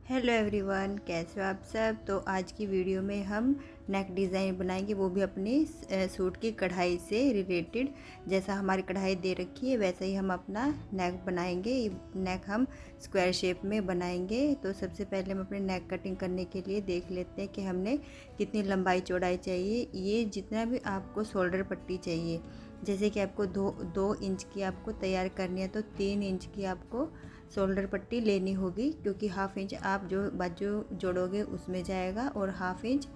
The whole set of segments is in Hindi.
हेलो एवरीवन, कैसे हो आप सब। तो आज की वीडियो में हम नेक डिज़ाइन बनाएंगे, वो भी अपने सूट की कढ़ाई से रिलेटेड। जैसा हमारी कढ़ाई दे रखी है वैसा ही हम अपना नेक बनाएंगे। नेक हम स्क्वायर शेप में बनाएंगे। तो सबसे पहले हम अपने नेक कटिंग करने के लिए देख लेते हैं कि हमने कितनी लंबाई चौड़ाई चाहिए। ये जितना भी आपको शोल्डर पट्टी चाहिए, जैसे कि आपको दो इंच की आपको तैयार करनी है तो 3 इंच की आपको शोल्डर पट्टी लेनी होगी, क्योंकि हाफ इंच आप जो बाजू जोड़ोगे उसमें जाएगा और हाफ इंच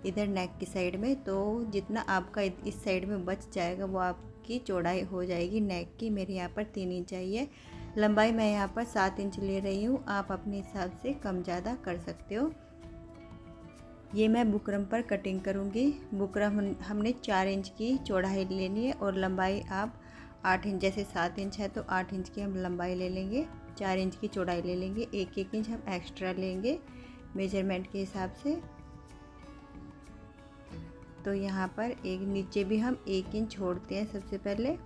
इधर नेक की साइड में। तो जितना आपका इस साइड में बच जाएगा वो आपकी चौड़ाई हो जाएगी नेक की। मेरे यहाँ पर 3 इंच चाहिए। लंबाई मैं यहाँ पर 7 इंच ले रही हूँ, आप अपने हिसाब से कम ज़्यादा कर सकते हो। ये मैं बुकरम पर कटिंग करूँगी। बुकरम हमने 4 इंच की चौड़ाई लेनी है और लंबाई आप 8 इंच, जैसे 7 इंच है तो 8 इंच की हम लंबाई ले लेंगे, 4 इंच की चौड़ाई ले लेंगे, 1 इंच हम एक्स्ट्रा लेंगे मेजरमेंट के हिसाब से। तो यहाँ पर एक नीचे भी हम 1 इंच छोड़ते हैं। सबसे पहले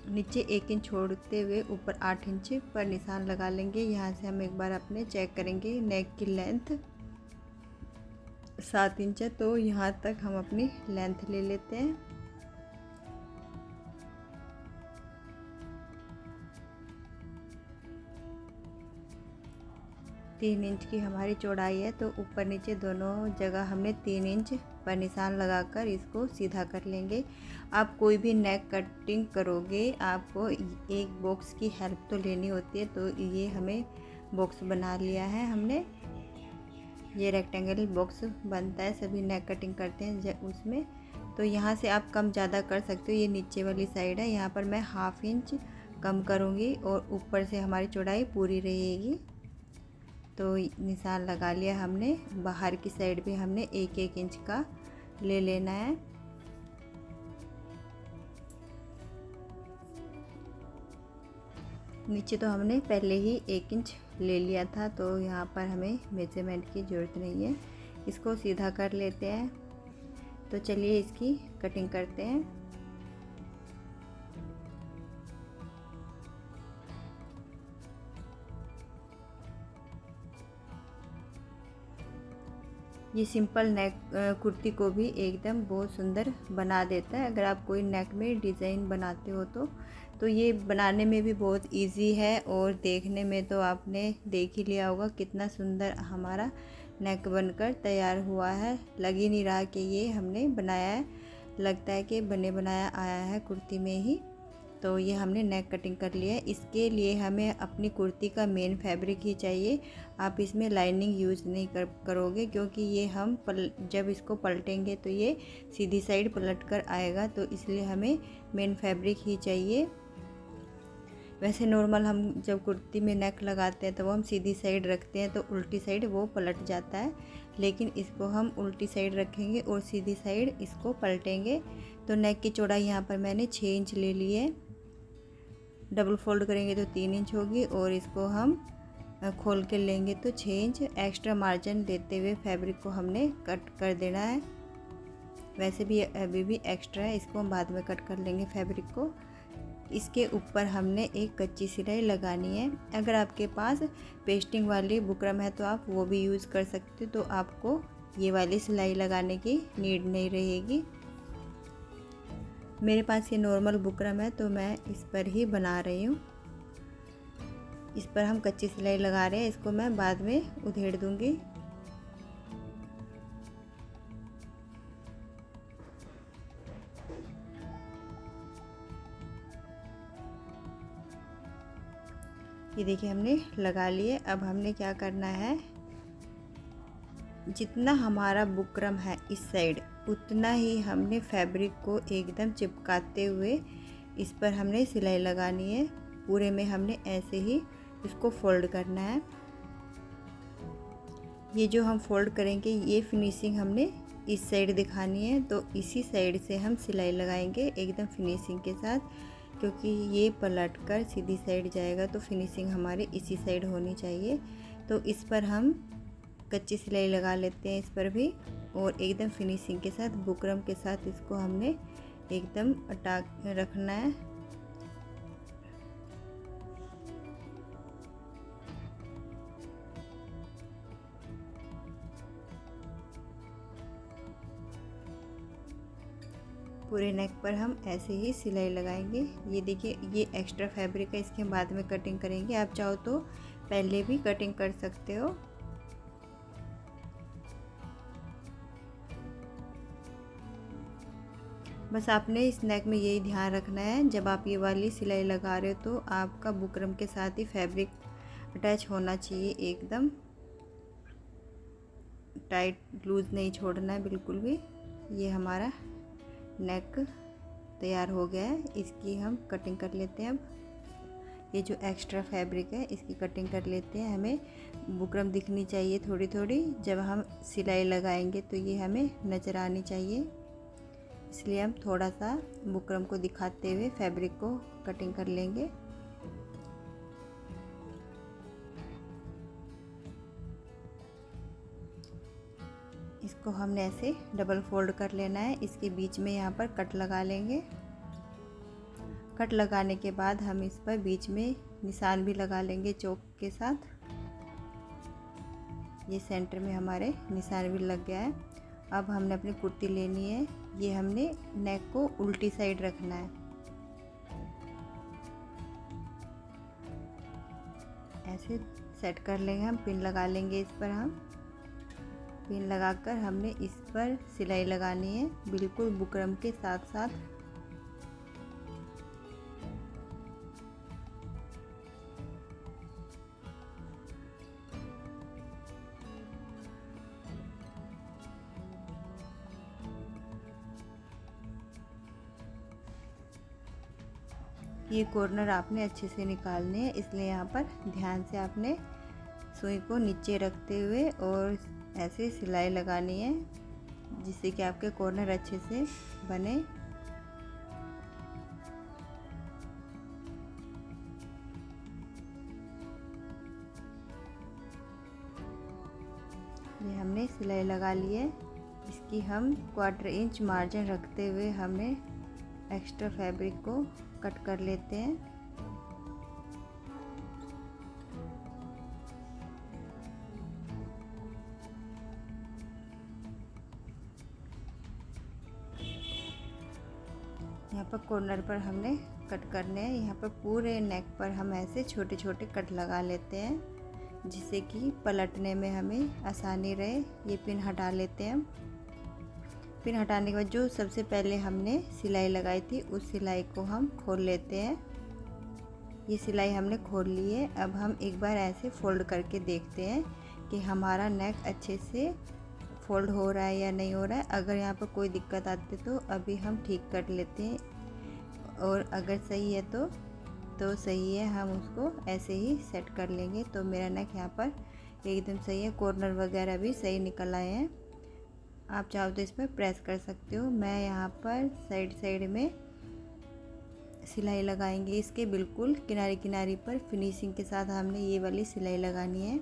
नीचे 1 इंच छोड़ते हुए ऊपर 8 इंच पर निशान लगा लेंगे। यहाँ से हम एक बार अपने चेक करेंगे। नेक की लेंथ 7 इंच है, तो यहाँ तक हम अपनी लेंथ ले लेते हैं। तीन इंच की हमारी चौड़ाई है, तो ऊपर नीचे दोनों जगह हमने 3 इंच पर निशान लगाकर इसको सीधा कर लेंगे। आप कोई भी नेक कटिंग करोगे आपको एक बॉक्स की हेल्प तो लेनी होती है। तो ये हमें बॉक्स बना लिया है हमने। ये रेक्टेंगल बॉक्स बनता है, सभी नेक कटिंग करते हैं उसमें। तो यहाँ से आप कम ज़्यादा कर सकते हो। ये नीचे वाली साइड है, यहाँ पर मैं हाफ इंच कम करूँगी और ऊपर से हमारी चौड़ाई पूरी रहेगी। तो निशान लगा लिया हमने। बाहर की साइड भी हमने 1 इंच का ले लेना है। नीचे तो हमने पहले ही 1 इंच ले लिया था, तो यहाँ पर हमें मेजरमेंट की ज़रूरत नहीं है। इसको सीधा कर लेते हैं। तो चलिए इसकी कटिंग करते हैं। ये सिंपल नेक कुर्ती को भी एकदम बहुत सुंदर बना देता है। अगर आप कोई नेक में डिज़ाइन बनाते हो तो ये बनाने में भी बहुत इजी है, और देखने में तो आपने देख ही लिया होगा कितना सुंदर हमारा नेक बनकर तैयार हुआ है। लग ही नहीं रहा कि ये हमने बनाया है, लगता है कि बने बनाया आया है कुर्ती में ही। तो ये हमने नेक कटिंग कर लिया है। इसके लिए हमें अपनी कुर्ती का मेन फैब्रिक ही चाहिए। आप इसमें लाइनिंग यूज़ नहीं करोगे, क्योंकि ये हम जब इसको पलटेंगे तो ये सीधी साइड पलट कर आएगा। तो इसलिए हमें मेन फैब्रिक ही चाहिए। वैसे नॉर्मल हम जब कुर्ती में नेक लगाते हैं तो वो हम सीधी साइड रखते हैं, तो उल्टी साइड वो पलट जाता है। लेकिन इसको हम उल्टी साइड रखेंगे और सीधी साइड इसको पलटेंगे। तो नेक की चौड़ाई यहाँ पर मैंने 6 इंच ले ली है। डबल फोल्ड करेंगे तो 3 इंच होगी, और इसको हम खोल के लेंगे तो 6 इंच। एक्स्ट्रा मार्जिन देते हुए फैब्रिक को हमने कट कर देना है। वैसे भी अभी भी एक्स्ट्रा है, इसको हम बाद में कट कर लेंगे फैब्रिक को। इसके ऊपर हमने एक कच्ची सिलाई लगानी है। अगर आपके पास पेस्टिंग वाली बुकरम है तो आप वो भी यूज़ कर सकते हो, तो आपको ये वाली सिलाई लगाने की नीड नहीं रहेगी। मेरे पास ये नॉर्मल बुकरम है तो मैं इस पर ही बना रही हूँ। इस पर हम कच्ची सिलाई लगा रहे हैं, इसको मैं बाद में उधेड़ दूँगी। ये देखिए हमने लगा लिए। अब हमने क्या करना है, जितना हमारा बुकरम है इस साइड उतना ही हमने फैब्रिक को एकदम चिपकाते हुए इस पर हमने सिलाई लगानी है। पूरे में हमने ऐसे ही इसको फोल्ड करना है। ये जो हम फोल्ड करेंगे ये फिनिशिंग हमने इस साइड दिखानी है, तो इसी साइड से हम सिलाई लगाएंगे एकदम फिनिशिंग के साथ, क्योंकि ये पलट कर सीधी साइड जाएगा तो फिनिशिंग हमारी इसी साइड होनी चाहिए। तो इस पर हम कच्ची सिलाई लगा लेते हैं इस पर भी, और एकदम फिनिशिंग के साथ बुकरम के साथ इसको हमने एकदम अटैक रखना है। पूरे नेक पर हम ऐसे ही सिलाई लगाएंगे। ये देखिए, ये एक्स्ट्रा फैब्रिक है, इसके बाद में कटिंग करेंगे। आप चाहो तो पहले भी कटिंग कर सकते हो। बस आपने इस नेक में यही ध्यान रखना है, जब आप ये वाली सिलाई लगा रहे हो तो आपका बुकरम के साथ ही फैब्रिक अटैच होना चाहिए। एकदम टाइट लूज़ नहीं छोड़ना है बिल्कुल भी। ये हमारा नेक तैयार हो गया है, इसकी हम कटिंग कर लेते हैं। अब ये जो एक्स्ट्रा फैब्रिक है इसकी कटिंग कर लेते हैं। हमें बुकरम दिखनी चाहिए थोड़ी थोड़ी, जब हम सिलाई लगाएंगे तो ये हमें नज़र आनी चाहिए, इसलिए हम थोड़ा सा बुकरम को दिखाते हुए फैब्रिक को कटिंग कर लेंगे। इसको हमने ऐसे डबल फोल्ड कर लेना है। इसके बीच में यहाँ पर कट लगा लेंगे। कट लगाने के बाद हम इस पर बीच में निशान भी लगा लेंगे चौक के साथ। ये सेंटर में हमारे निशान भी लग गया है। अब हमने अपनी कुर्ती लेनी है। ये हमने नेक को उल्टी साइड रखना है, ऐसे सेट कर लेंगे। हम पिन लगा लेंगे इस पर। हम पिन लगाकर हमने इस पर सिलाई लगानी है, बिल्कुल बुकरम के साथ साथ। ये कॉर्नर आपने अच्छे से निकालने हैं, इसलिए यहाँ पर ध्यान से आपने सुई को नीचे रखते हुए और ऐसे सिलाई लगानी है, जिससे कि आपके कॉर्नर अच्छे से बने। ये हमने सिलाई लगा ली है। इसकी हम 1/4 इंच मार्जिन रखते हुए हमने एक्स्ट्रा फैब्रिक को कट कर लेते हैं। यहाँ पर कॉर्नर पर हमने कट करने हैं। यहाँ पर पूरे नेक पर हम ऐसे छोटे छोटे कट लगा लेते हैं, जिससे कि पलटने में हमें आसानी रहे। ये पिन हटा लेते हैं। पिन हटाने के बाद जो सबसे पहले हमने सिलाई लगाई थी उस सिलाई को हम खोल लेते हैं। ये सिलाई हमने खोल ली है। अब हम एक बार ऐसे फोल्ड करके देखते हैं कि हमारा नेक अच्छे से फोल्ड हो रहा है या नहीं हो रहा है। अगर यहाँ पर कोई दिक्कत आती है तो अभी हम ठीक कर लेते हैं, और अगर सही है तो सही है, हम उसको ऐसे ही सेट कर लेंगे। तो मेरा नेक यहाँ पर एकदम सही है, कॉर्नर वगैरह भी सही निकल आए हैं। आप चाहो तो इस पर प्रेस कर सकते हो। मैं यहाँ पर साइड में सिलाई लगाएंगे, इसके बिल्कुल किनारे किनारे पर फिनिशिंग के साथ हमने ये वाली सिलाई लगानी है।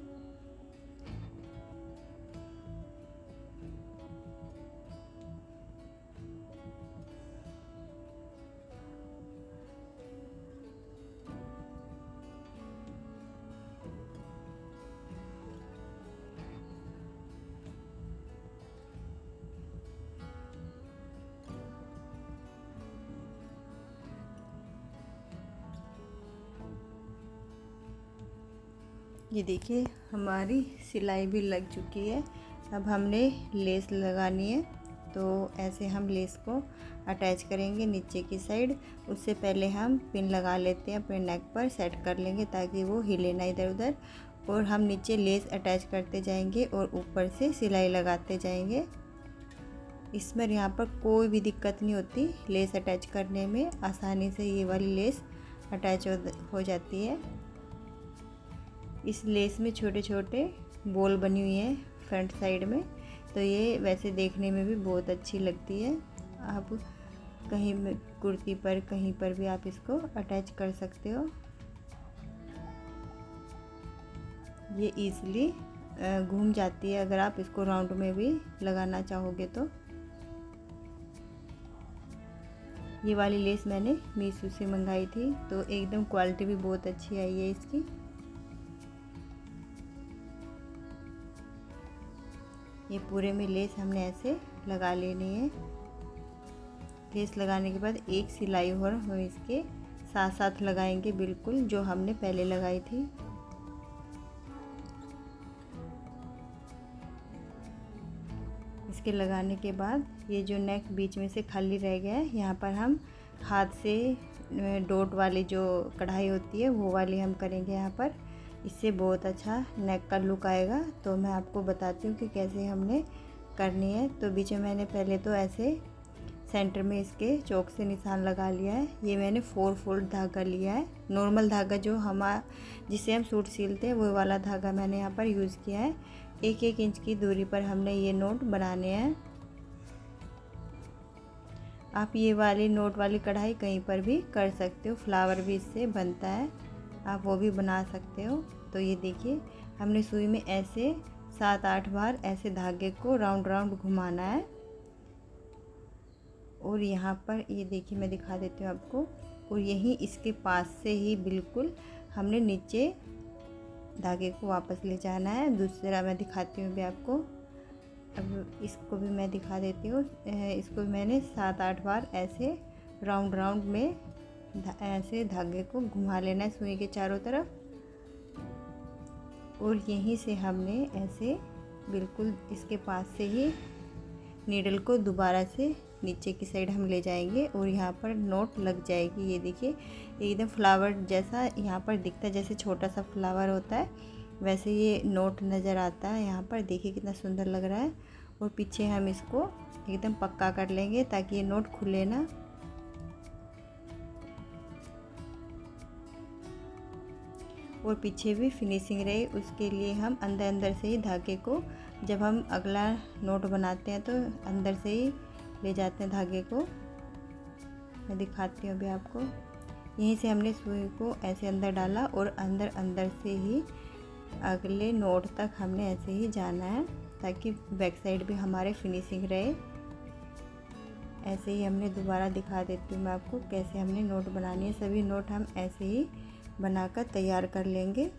ये देखिए, हमारी सिलाई भी लग चुकी है। अब हमने लेस लगानी है, तो ऐसे हम लेस को अटैच करेंगे नीचे की साइड। उससे पहले हम पिन लगा लेते हैं, अपने नेक पर सेट कर लेंगे ताकि वो हिले ना इधर उधर। और हम नीचे लेस अटैच करते जाएंगे और ऊपर से सिलाई लगाते जाएंगे। इसमें यहाँ पर कोई भी दिक्कत नहीं होती, लेस अटैच करने में आसानी से ये वाली लेस अटैच हो जाती है। इस लेस में छोटे छोटे बॉल बनी हुई है फ्रंट साइड में, तो ये वैसे देखने में भी बहुत अच्छी लगती है। आप कहीं कुर्ती पर कहीं पर भी आप इसको अटैच कर सकते हो। ये इजीली घूम जाती है अगर आप इसको राउंड में भी लगाना चाहोगे तो। ये वाली लेस मैंने मीशो से मंगाई थी, तो एकदम क्वालिटी भी बहुत अच्छी आई है इसकी। ये पूरे में लेस हमने ऐसे लगा लेनी है। लेस लगाने के बाद एक सिलाई और हम इसके साथ साथ लगाएंगे, बिल्कुल जो हमने पहले लगाई थी। इसके लगाने के बाद ये जो नेक बीच में से खाली रह गया है, यहाँ पर हम हाथ से डॉट वाली जो कढ़ाई होती है वो वाली हम करेंगे यहाँ पर। इससे बहुत अच्छा नेक का लुक आएगा। तो मैं आपको बताती हूँ कि कैसे हमने करनी है। तो बीच में मैंने पहले तो ऐसे सेंटर में इसके चौक से निशान लगा लिया है। ये मैंने 4 फोल्ड धागा लिया है, नॉर्मल धागा जो जिससे हम सूट सिलते हैं वो वाला धागा मैंने यहाँ पर यूज़ किया है। 1-1 इंच की दूरी पर हमने ये नोट बनाने हैं। आप ये वाली नोट वाली कढ़ाई कहीं पर भी कर सकते हो, फ्लावर भी इससे बनता है, आप वो भी बना सकते हो। तो ये देखिए हमने सुई में ऐसे 7-8 बार ऐसे धागे को राउंड राउंड घुमाना है। और यहाँ पर ये देखिए मैं दिखा देती हूँ आपको। और यहीं इसके पास से ही बिल्कुल हमने नीचे धागे को वापस ले जाना है। दूसरा मैं दिखाती हूँ भी आपको। अब इसको भी मैं दिखा देती हूँ। इसको मैंने 7-8 बार ऐसे राउंड राउंड में ऐसे धागे को घुमा लेना है सुई के चारों तरफ। और यहीं से हमने ऐसे बिल्कुल इसके पास से ही नीडल को दोबारा से नीचे की साइड हम ले जाएंगे और यहाँ पर नोट लग जाएगी। ये देखिए एकदम फ्लावर जैसा यहाँ पर दिखता है, जैसे छोटा सा फ्लावर होता है वैसे ये नोट नज़र आता है। यहाँ पर देखिए कितना सुंदर लग रहा है। और पीछे हम इसको एकदम पक्का कर लेंगे ताकि ये नोट खुले ना। और पीछे भी फिनिशिंग रहे उसके लिए हम अंदर अंदर से ही धागे को, जब हम अगला नोट बनाते हैं तो अंदर से ही ले जाते हैं धागे को। मैं दिखाती हूँ अभी आपको। यहीं से हमने सुई को ऐसे अंदर डाला और अंदर अंदर से ही अगले नोट तक हमने ऐसे ही जाना है ताकि बैक साइड भी हमारे फिनिशिंग रहे। ऐसे ही हमने दोबारा दिखा देती हूँ मैं आपको कैसे हमने नोट बनानी है। सभी नोट हम ऐसे ही बनाकर तैयार कर लेंगे।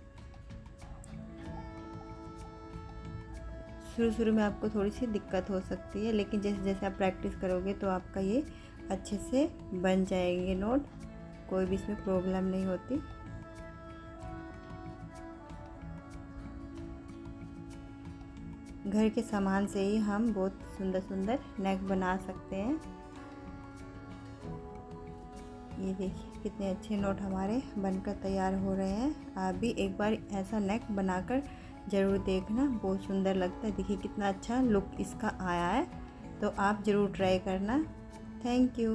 शुरू में आपको थोड़ी सी दिक्कत हो सकती है, लेकिन जैसे जैसे आप प्रैक्टिस करोगे तो आपका ये अच्छे से बन जाएंगे नोट, कोई भी इसमें प्रॉब्लम नहीं होती। घर के सामान से ही हम बहुत सुंदर सुंदर नेक बना सकते हैं। ये देखिए कितने अच्छे नोट हमारे बनकर तैयार हो रहे हैं। आप भी एक बार ऐसा नेक बनाकर ज़रूर देखना, बहुत सुंदर लगता है। देखिए कितना अच्छा लुक इसका आया है। तो आप ज़रूर ट्राई करना। Thank you.